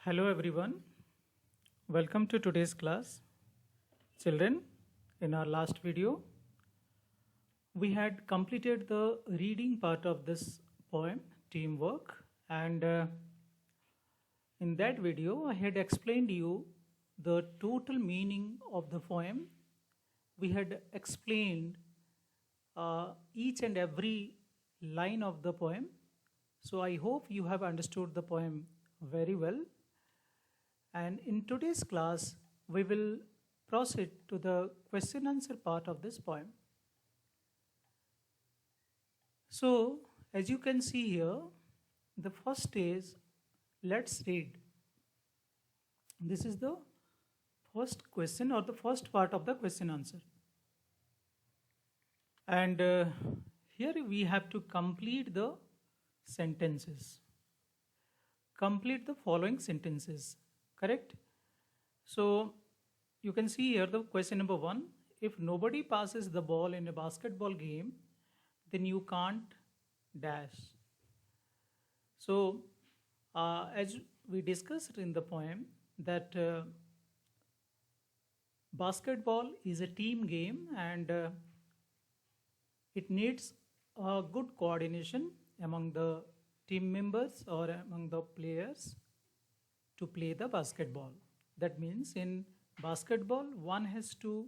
Hello everyone, welcome to today's class. Children, in our last video, we had completed the reading part of this poem, Teamwork, and in that video, I had explained you the total meaning of the poem. We had explained each and every line of the poem. So I hope you have understood the poem very well. And in today's class, we will proceed to the question answer part of this poem. So, as you can see here, the first is let's read. This is the first question or the first part of the question answer. And here we have to complete the sentences. Complete the following sentences. Correct? So you can see here the question number 1. If nobody passes the ball in a basketball game, then you can't dash. So as we discussed in the poem that basketball is a team game and it needs a good coordination among the team members or among the players to play the basketball. That means in basketball, one has to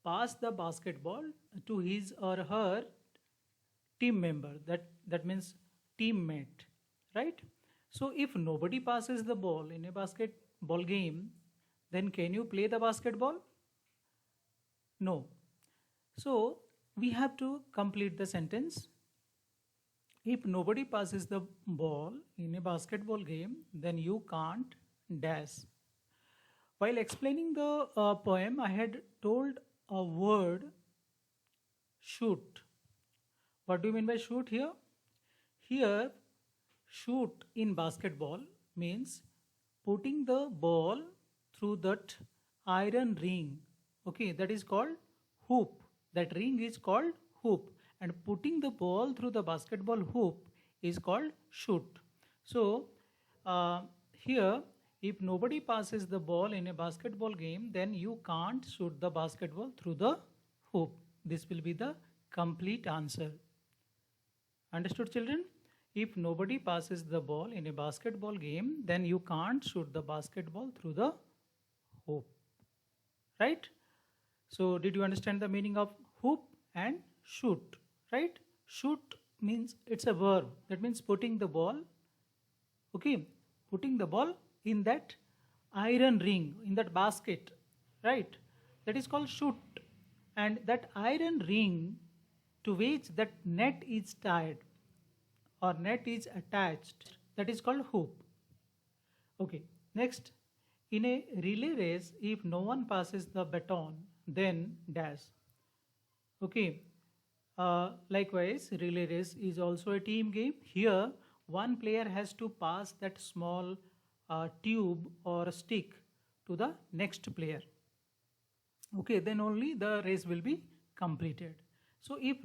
pass the basketball to his or her team member. That means teammate, right? So if nobody passes the ball in a basketball game, then can you play the basketball? No. So we have to complete the sentence. If nobody passes the ball in a basketball game, then you can't dash. While explaining the poem, I had told a word shoot. What do you mean by shoot here? Here, shoot in basketball means putting the ball through that iron ring. Okay, that is called hoop. That ring is called hoop. And putting the ball through the basketball hoop is called shoot. So here, if nobody passes the ball in a basketball game, then you can't shoot the basketball through the hoop. This will be the complete answer. Understood, children? If nobody passes the ball in a basketball game, then you can't shoot the basketball through the hoop. Right? So did you understand the meaning of hoop and shoot? Right? Shoot means it's a verb. That means putting the ball, okay, putting the ball in that iron ring, in that basket, right? That is called shoot. And that iron ring to which that net is tied or net is attached, that is called hoop. Okay, next, in a relay race, if no one passes the baton, then dash. Okay, likewise, relay race is also a team game. Here, one player has to pass that small tube or stick to the next player. Okay, then only the race will be completed. So if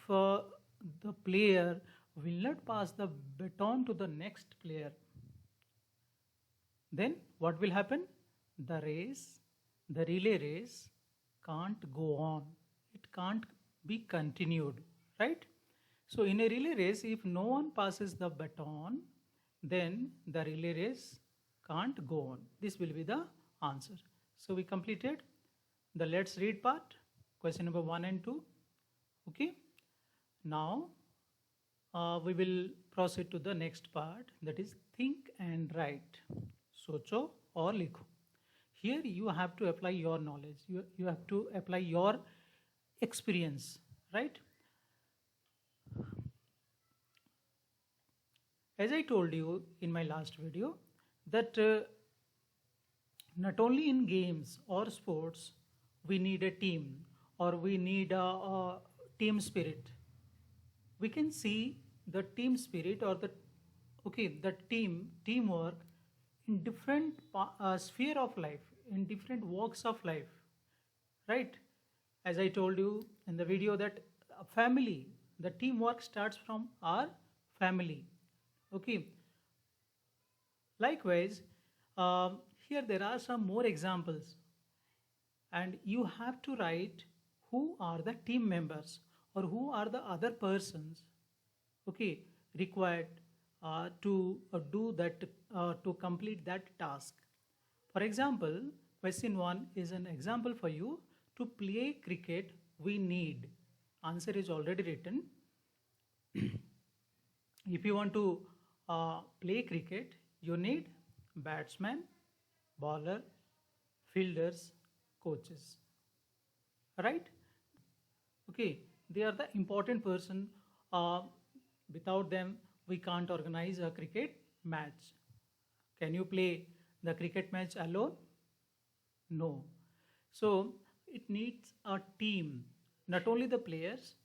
the player will not pass the baton to the next player, then what will happen? The relay race can't go on. It can't be continued, right? So in a relay race, if no one passes the baton, then the relay race can't go on. This will be the answer. So we completed the let's read part, question number 1 and 2. Okay. Now we will proceed to the next part, that is think and write. Socho or likho. Here you have to apply your knowledge. You have to apply your experience, right? As I told you in my last video that not only in games or sports we need a team or we need a team spirit. We can see the team spirit or the teamwork in different sphere of life, in different walks of life, right? As I told you in the video that a family, the teamwork starts from our family. Okay, Likewise, here there are some more examples, and you have to write who are the team members or who are the other persons, okay, required to do that, to complete that task. For example, question 1 is an example for you. To play cricket we need, answer is already written. If you want to play cricket, you need batsman, bowler, fielders, coaches, right? Okay, they are the important person. Uh, Without them, we can't organize a cricket match. Can you play the cricket match alone? No. So it needs a team, not only the players.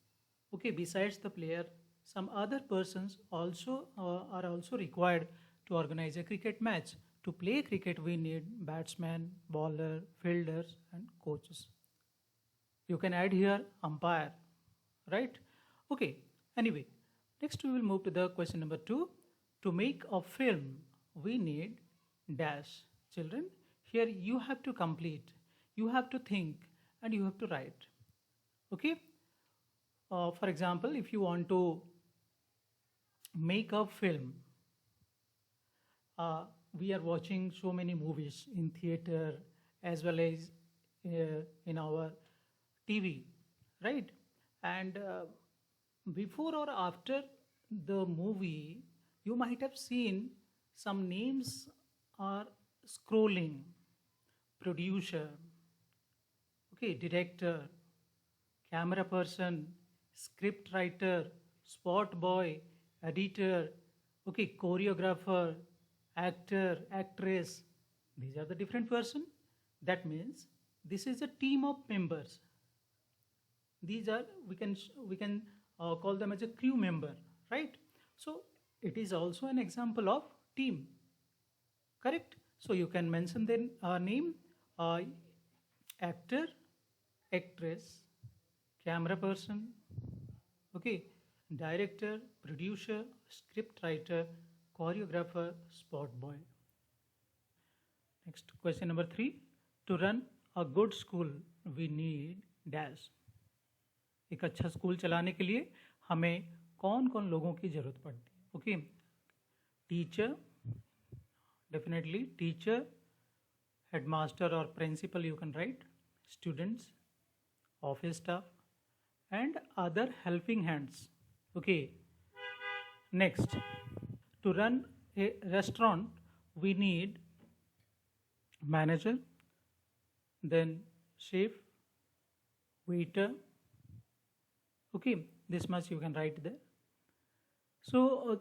Okay, besides the player, some other persons also are also required to organize a cricket match. To play cricket, we need batsman, bowler, fielders, and coaches. You can add here umpire, right? Okay, anyway, next we will move to the question number 2. To make a film, we need dash. Children, here you have to complete, you have to think, and you have to write. Okay, for example, if you want to make a film, we are watching so many movies in theater as well as in our TV, right? And before or after the movie, you might have seen some names are scrolling: producer, okay, director, camera person, script writer, spot boy, editor, okay, choreographer, actor, actress. These are the different person. That means this is a team of members. These are, we can call them as a crew member, right? So it is also an example of team, correct? So you can mention their name: uh, actor, actress, camera person, okay, director, producer, script writer, choreographer, spot boy. Next, question number 3. To run a good school we need dash. एक अच्छा school चलाने के लिए हमें कौन कौन लोगों की ज़रूरत पड़ती है? Okay, teacher, definitely teacher, headmaster or principal you can write, students, office staff, and other helping hands. Okay, next, to run a restaurant we need manager, then chef, waiter. Okay, this much you can write there. So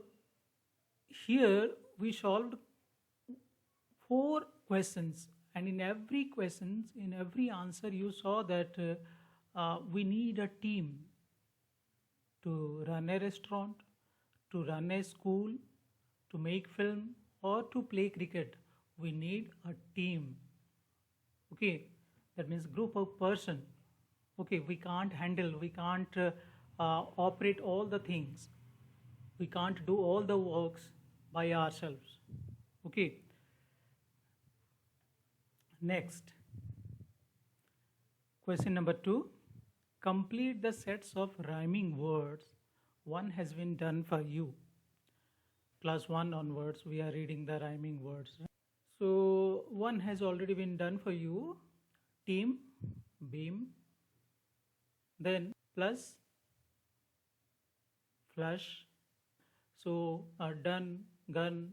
here we solved 4 questions, and in every questions, in every answer you saw that we need a team to run a restaurant, to run a school, to make film, or to play cricket. We need a team. Okay, that means group of person. Okay, we can't handle, we can't operate all the things, we can't do all the works by ourselves. Okay, next, question number 2. Complete the sets of rhyming words. One has been done for you. Class 1 onwards we are reading the rhyming words, right? So one has already been done for you: team, beam, then plus, flush. So done, gun,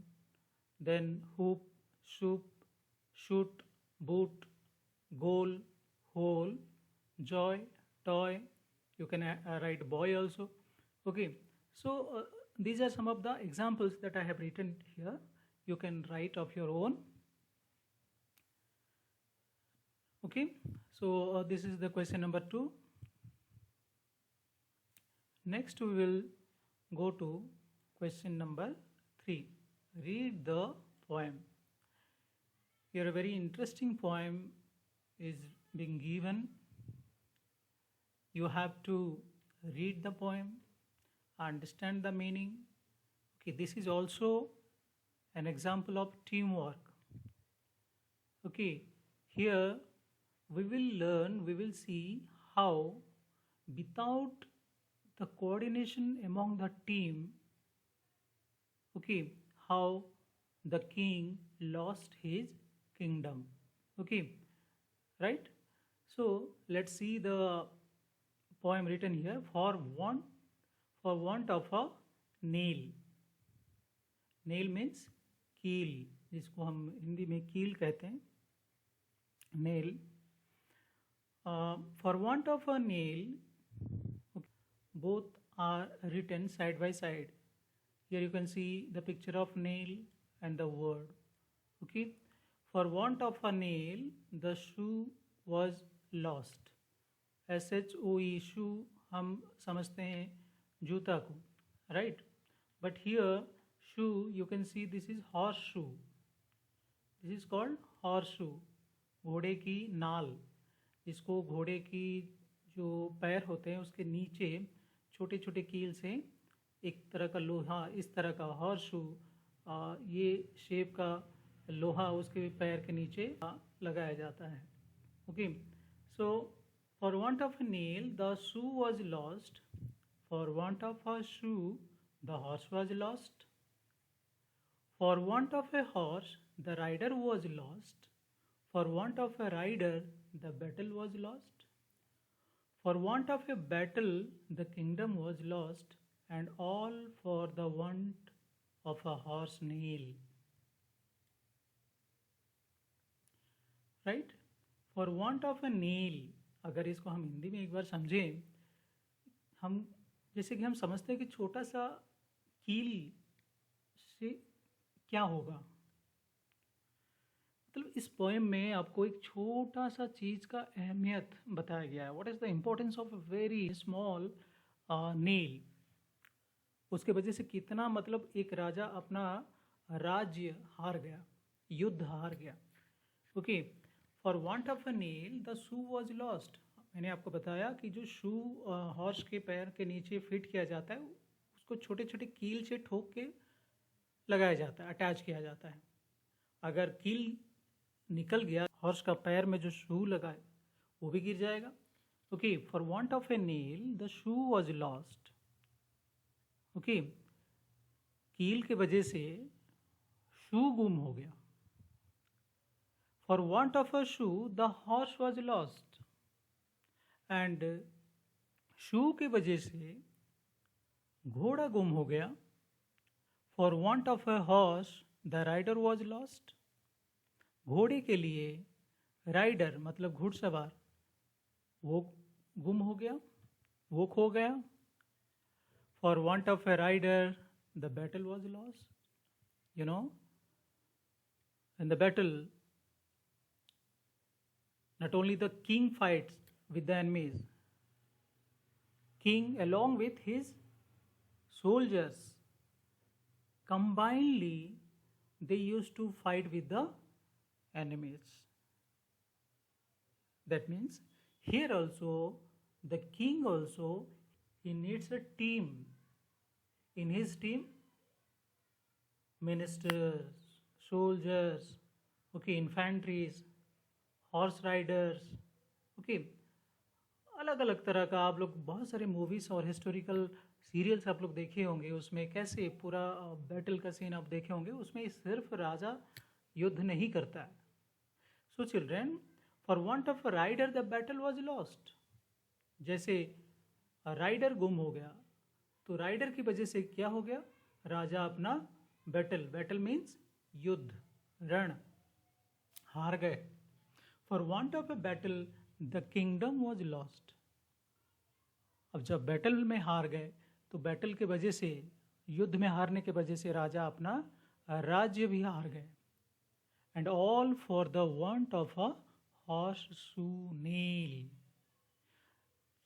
then hoop, soup, shoot, boot, goal, hole, joy, toy. You can write boy also. Okay, so these are some of the examples that I have written here. You can write of your own. Okay, so this is the question number 2. Next we will go to question number 3. Read the poem. Here a very interesting poem is being given. You have to read the poem, understand the meaning. Okay, this is also an example of teamwork. Okay, here we will see how without the coordination among the team, okay, how the king lost his kingdom. Okay, right? So let's see the poem written here. For want of a nail. Nail means कील, जिसको हम हिंदी में कील कहते हैं, nail. For want of a nail, both are written side by side. Here you can see the picture of nail and the word. Okay. For want of a nail, the shoe was lost. SHOE, shoe हम समझते हैं जूता को, right? But here shoe, you can see this is horseshoe. This is called horseshoe. घोड़े की नाल, जिसको घोड़े की जो पैर होते हैं उसके नीचे छोटे छोटे कील से एक तरह का लोहा, इस तरह का horseshoe, ये शेप का लोहा उसके पैर के नीचे लगाया जाता है. Okay, so for want of a nail, the shoe was lost. For want of a shoe, the horse was lost. For want of a horse, the rider was lost. For want of a rider, the battle was lost. For want of a battle, the kingdom was lost, and all for the want of a horse nail. Right? For want of a nail, अगर इसको हम हिंदी में एक बार समझें, हम जैसे कि हम समझते हैं कि छोटा सा कील से क्या होगा, मतलब इस पोएम में आपको एक छोटा सा चीज़ का अहमियत बताया गया है. What is the importance of a very small nail. उसके वजह से कितना, मतलब एक राजा अपना राज्य हार गया, युद्ध हार गया. Okay, for want of a nail the shoe was lost. मैंने आपको बताया कि जो शू हॉर्स के पैर के नीचे फिट किया जाता है, उसको छोटे छोटे कील से ठोक के लगाया जाता है, अटैच किया जाता है. अगर कील निकल गया, हॉर्स का पैर में जो शू लगा है वो भी गिर जाएगा. Okay, for want of a nail the shoe was lost. Okay, कील के वजह से शू गुम हो गया. For want of a shoe the horse was lost. And shoe के वजह से घोड़ा गुम हो गया. For want of a horse the rider was lost. घोड़े के लिए राइडर मतलब घुड़सवार, वो गुम हो गया, वो खो गया. For want of a rider the battle was lost. You know, in the battle not only the king fights with the enemies, king along with his soldiers combinedly they used to fight with the enemies. That means here also the king also, he needs a team. In his team, ministers, soldiers, okay, infantries, horse Riders. Okay, अलग अलग तरह का, आप लोग बहुत सारे movies और historical serials आप लोग देखे होंगे, उसमें कैसे पूरा बैटल का सीन आप देखे होंगे. उसमें सिर्फ राजा युद्ध नहीं करता है. So children, for want of a rider the battle was lost. जैसे राइडर गुम हो गया, तो राइडर की वजह से क्या हो गया, राजा अपना बैटल मीन्स युद्ध, रण, हार गए. For want of a battle the kingdom was lost. अब जब बैटल में हार गए, तो बैटल के वजह से, युद्ध में हारने के वजह से राजा अपना राज्य भी हार गए. And all for the want of a horse shoe nail.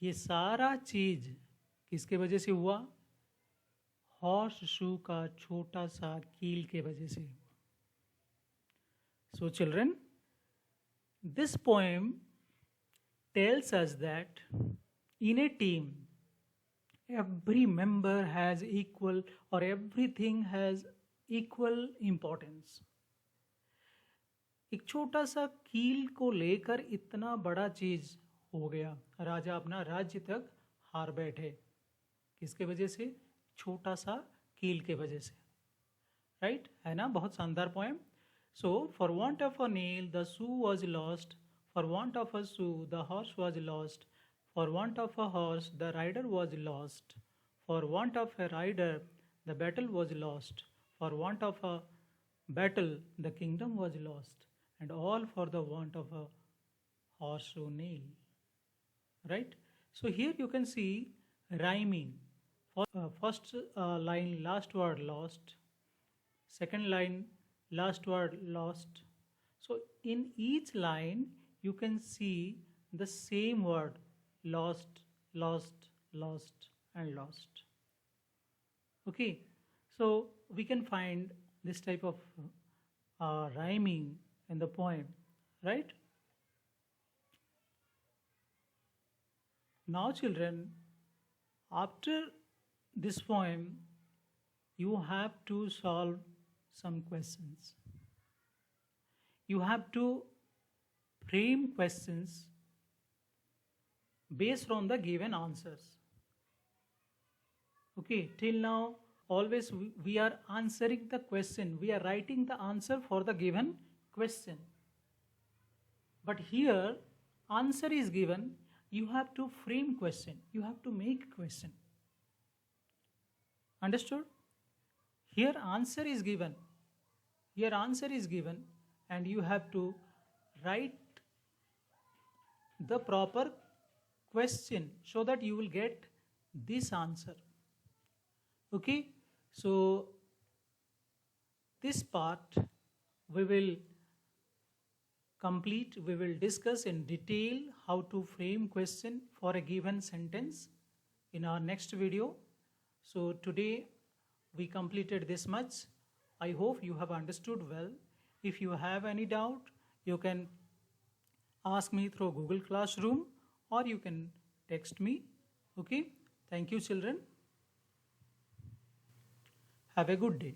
ये सारा चीज किसके वजह से हुआ, हॉर्स शू का छोटा सा कील के वजह से. So children, this poem tells us that in a team, every member has equal, or everything has equal importance. एक छोटा सा कील को लेकर इतना बड़ा चीज हो गया, राजा अपना राज्य तक हार बैठे, किसके वजह से? छोटा सा कील के वजह से, राइट? है ना, बहुत शानदार poem. So for want of a nail the shoe was lost, for want of a shoe the horse was lost, for want of a horse the rider was lost, for want of a rider the battle was lost, for want of a battle the kingdom was lost, and all for the want of a horseshoe nail. Right? So here you can see rhyming. First line, last word lost. Second line, last word lost. So in each line you can see the same word, lost, lost, lost, and lost. Okay, so we can find this type of rhyming in the poem, right? Now children, after this poem you have to solve some questions. You have to frame questions based on the given answers. Okay, till now always we are answering the question, we are writing the answer for the given question. But here answer is given, you have to frame question, you have to make question. Understood? Here answer is given, here answer is given, and you have to write the proper question so that you will get this answer. Okay, so this part we will complete, we will discuss in detail how to frame question for a given sentence in our next video. So today we completed this much. I hope you have understood well. If you have any doubt, you can ask me through Google Classroom or you can text me. Okay, thank you children. Have a good day.